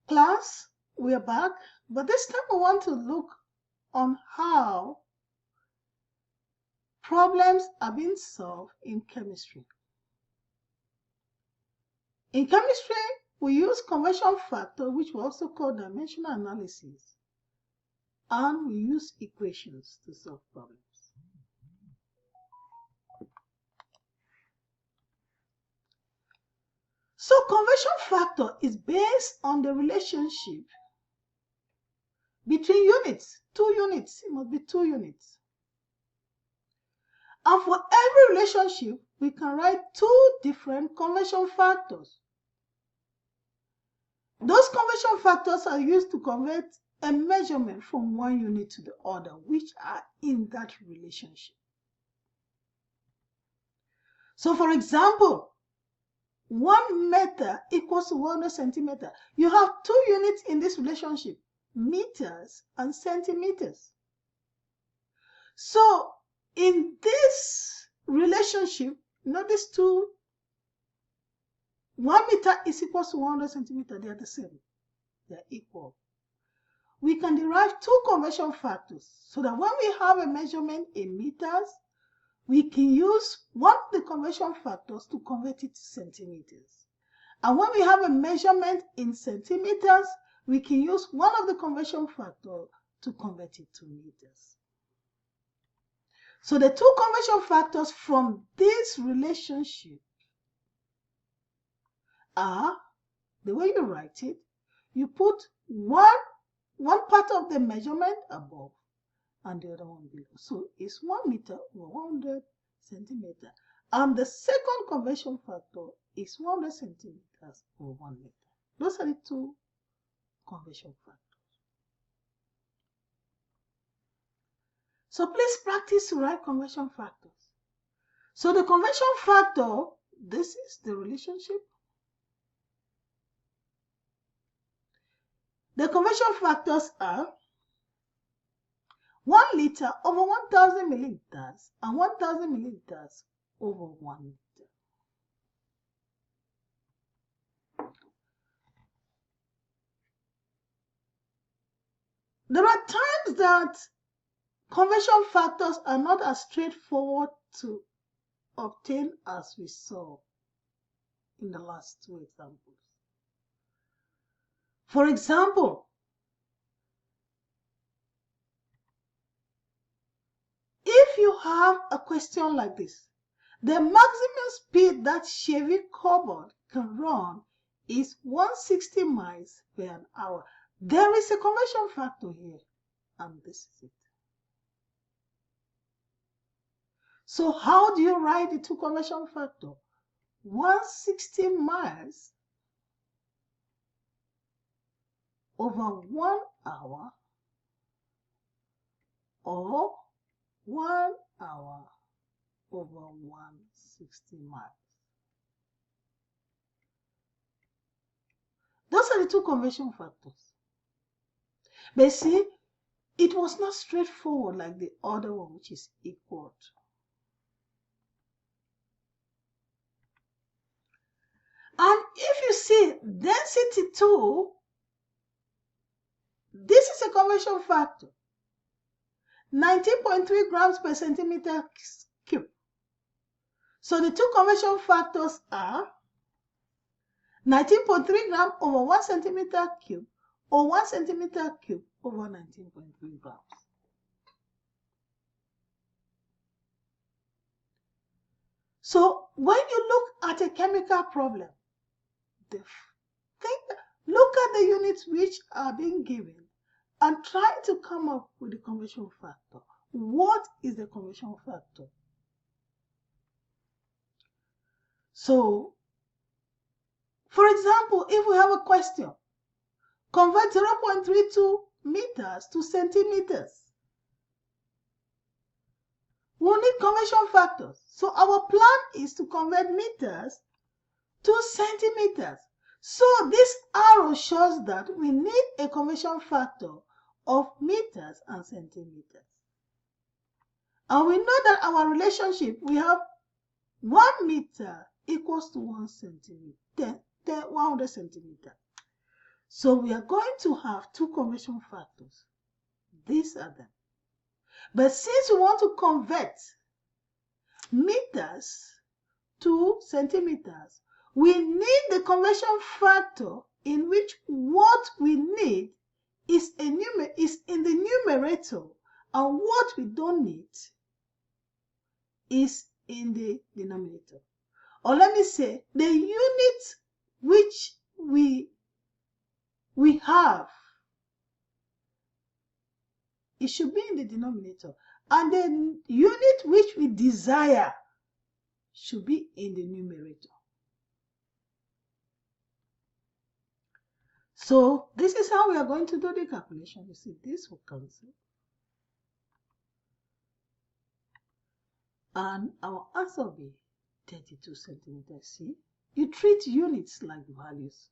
Class, we are back, but this time we want to look on how problems are being solved in chemistry. In chemistry, we use conversion factor, which we also call dimensional analysis, and we use equations to solve problems. So conversion factor is based on the relationship between units, 2 units, it must be 2 units. And for every relationship, we can write 2 different conversion factors. Those conversion factors are used to convert a measurement from one unit to the other, which are in that relationship. So for example, 1 meter equals to 100 centimeters. You have 2 units in this relationship, meters and centimeters. So in this relationship, notice 1 meter is equal to 100 centimeters. They are the same. They are equal. We can derive 2 conversion factors so that when we have a measurement in meters, we can use one of the conversion factors to convert it to centimeters. And when we have a measurement in centimeters, we can use one of the conversion factors to convert it to meters. So the 2 conversion factors from this relationship are, the way you write it, you put one part of the measurement above and the other one below. So it's 1 meter over 100 centimeters. And the second conversion factor is 100 centimeters over 1 meter. Those are the 2 conversion factors. So please practice to write conversion factors. So the conversion factor, this is the relationship. The conversion factors are 1 liter over 1000 milliliters and 1000 milliliters over 1 liter. There are times that conversion factors are not as straightforward to obtain as we saw in the last 2 examples. For example, if you have a question like this, the maximum speed that Chevy Cobalt can run is 160 miles per hour. There is a conversion factor here, and this is it. So how do you write the 2 conversion factor? 160 miles over 1 hour, or 1 hour over 160 miles. Those are the 2 conversion factors. But see, it was not straightforward like the other one, which is equal to. And if you see density 2, this is a conversion factor, 19.3 grams per centimeter cube. So the 2 conversion factors are 19.3 grams over 1 centimeter cube, or 1 centimeter cube over 19.3 grams. So when you look at a chemical problem, look at the units which are being given and try to come up with the conversion factor. What is the conversion factor? So, for example, if we have a question, convert 0.32 meters to centimeters. We'll need conversion factors. So our plan is to convert meters to centimeters. So this arrow shows that we need a conversion factor of meters and centimeters. And we know that our relationship, we have 1 meter equals to 1 centimeter, 100 centimeters. So we are going to have two conversion factors. These are them. But since we want to convert meters to centimeters, we need the conversion factor in which what we need is in the numerator and what we don't need is in the denominator. Or let me say, the unit which we have, it should be in the denominator. And the unit which we desire should be in the numerator. So this is how we are going to do the calculation. You see, this will cancel. And our answer will be 32 centimeters. See, you treat units like values.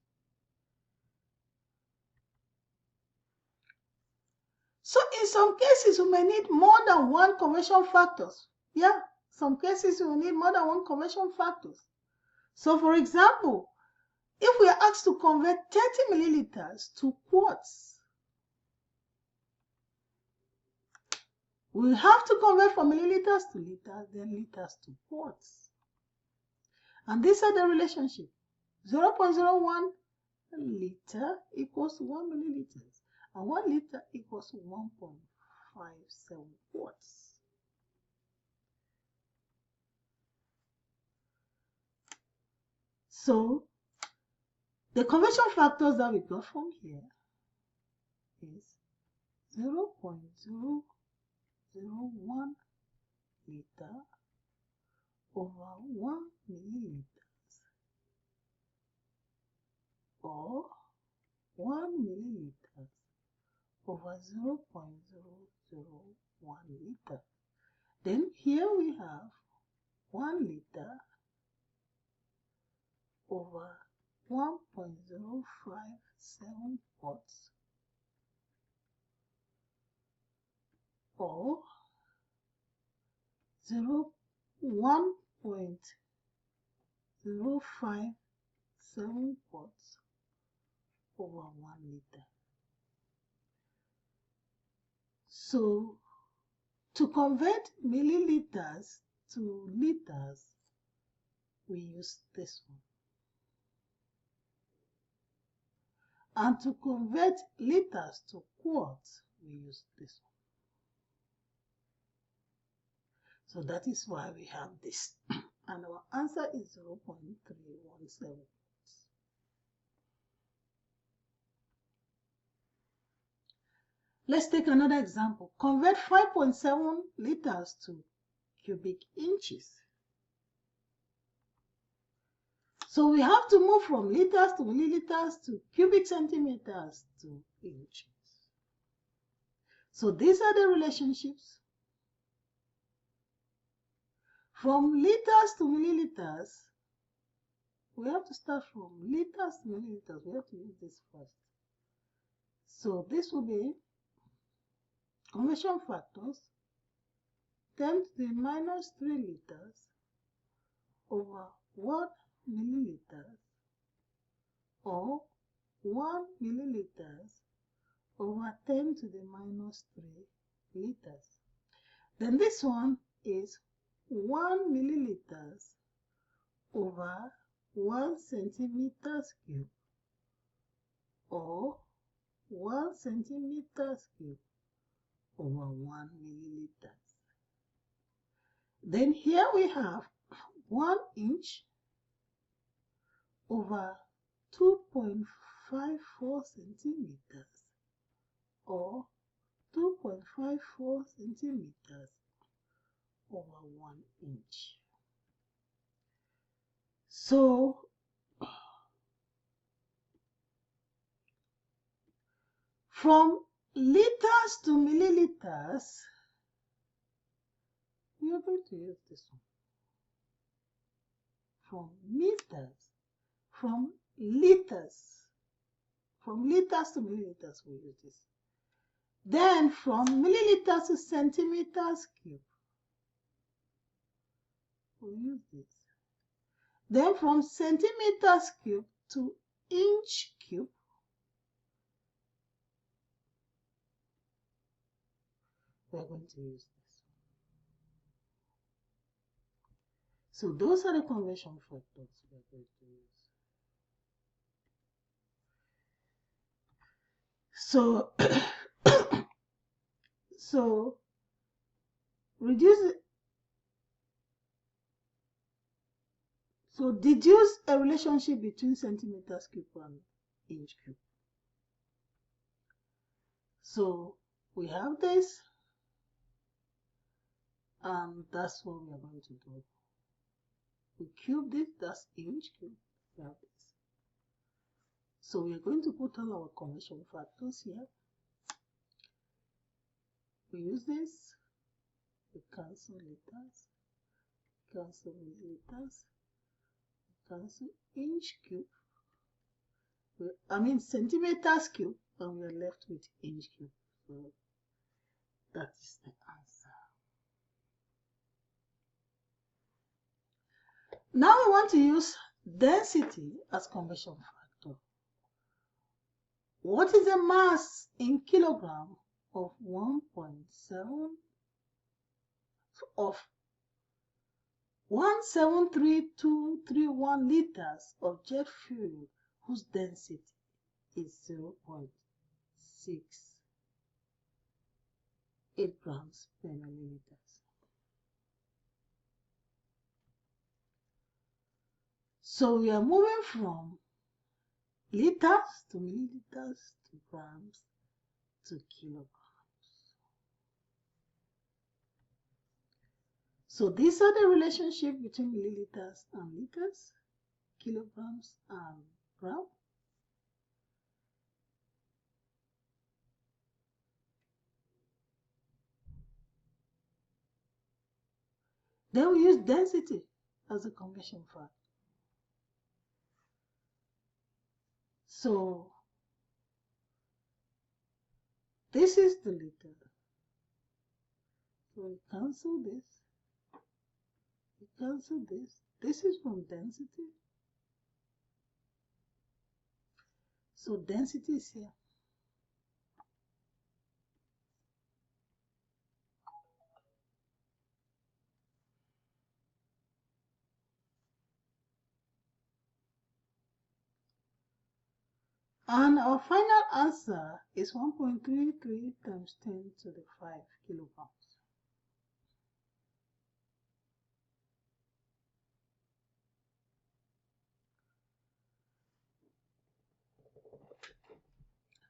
So in some cases, we may need more than one conversion factors. Yeah, some cases we will need more than one conversion factors. So for example, if we are asked to convert 30 milliliters to quarts, we have to convert from milliliters to liters, then liters to quarts. And these are the relationship. 0.01 liter equals 1 milliliters. And 1 liter equals 1.57 quarts. So the conversion factors that we got from here is 0.001 liter over 1 milliliters, or 1 milliliters over 0.001 liter. Then here we have 1 liter over 1.057 quarts, or 1.057 quarts over 1 liter. So to convert milliliters to liters, we use this one. And to convert liters to quarts, we use this one. So that is why we have this. And our answer is 0.317. Let's take another example. Convert 5.7 liters to cubic inches. So we have to move from liters to milliliters to cubic centimeters to inches. So these are the relationships. From liters to milliliters, we have to start from liters to milliliters. We have to use this first. So this will be conversion factors 10 to the minus 3 liters over 1 milliliters, or 1 milliliters over 10 to the minus 3 liters. Then this one is 1 milliliters over 1 centimeters cube, or 1 centimeters cube over 1 milliliters. Then here we have 1 inch over 2.54 centimeters, or 2.54 centimeters over 1 inch. So from liters to milliliters, we are going to use this one. From liters to milliliters, we use this. Then from milliliters to centimeters cube, we use this. Then from centimeters cube to inch cube, we're going to use this. So those are the conversion factors we're going to use. So, so deduce a relationship between centimeters cube and inch cube. So we have this, and that's what we are going to do. We cube this, that's inch cube. We have this. So we are going to put all our conversion factors here. We use this, we cancel liters, cancel milliliters, cancel inch cube, centimeters cube, and we are left with inch cube. So that is the answer. Now we want to use density as conversion factor. What is the mass in kilogram of 1.73231 liters of jet fuel whose density is 0.68 grams per milliliter? So we are moving from liters to milliliters to grams to kilograms. So these are the relationship between milliliters and liters, kilograms and grams. Then we use density as a conversion factor. So this is the liter. So we cancel this. We cancel this. This is from density. So density is here. And our final answer is 1.33 times 10 to the 5 kilograms.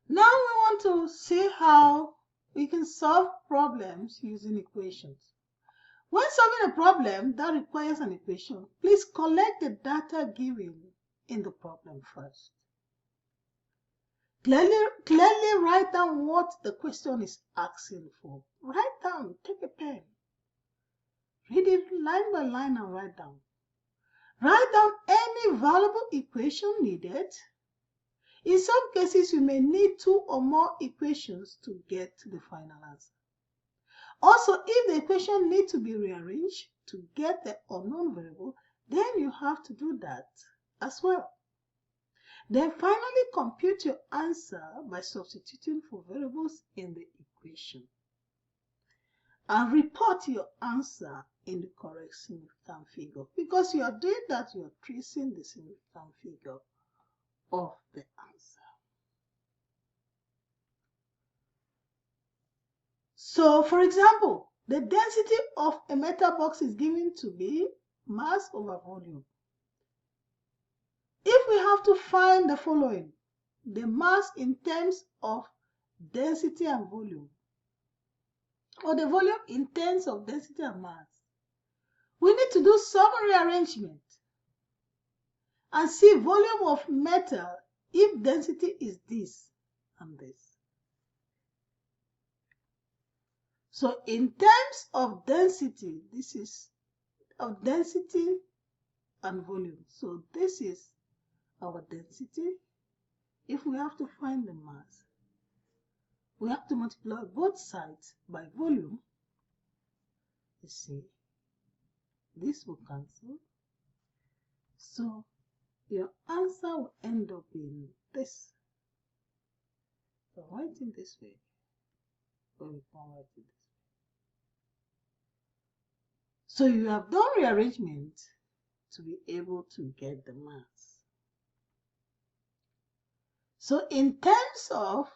Now we want to see how we can solve problems using equations. When solving a problem that requires an equation, please collect the data given in the problem first. Clearly write down what the question is asking for. Write down, take a pen. Read it line by line and write down. Write down any valuable equation needed. In some cases, you may need 2 or more equations to get to the final answer. Also, if the equation needs to be rearranged to get the unknown variable, then you have to do that as well. Then finally compute your answer by substituting for variables in the equation. And report your answer in the correct significant figure. Because you are doing that, you are tracing the significant figure of the answer. So, for example, the density of a metal box is given to be mass over volume. If we have to find the following, the mass in terms of density and volume, or the volume in terms of density and mass, we need to do some rearrangement and see volume of metal if density is this and this. So in terms of density, this is of density and volume. So this is our density. If we have to find the mass, we have to multiply both sides by volume. You see, this will cancel. So your answer will end up being this. So write it this way, or we can write it this way. So you have done rearrangement to be able to get the mass. So in terms of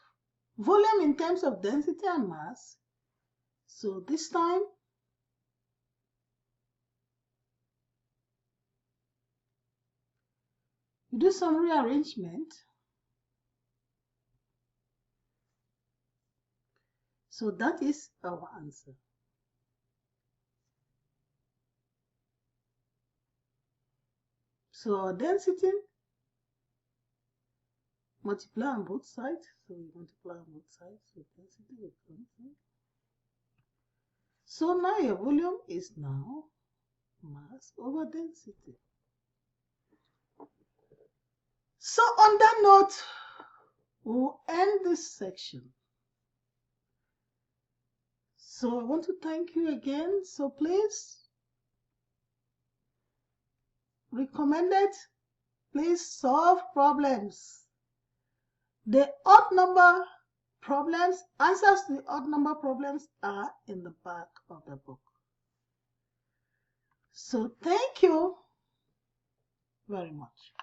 volume, in terms of density and mass, so this time you do some rearrangement. So that is our answer. So our density, multiply on both sides. So we multiply on both sides. So density will come. So now your volume is now mass over density. So on that note, we'll end this section. So I want to thank you again. So please, recommended, please solve problems. The odd number problems, answers to the odd number problems are in the back of the book. So thank you very much.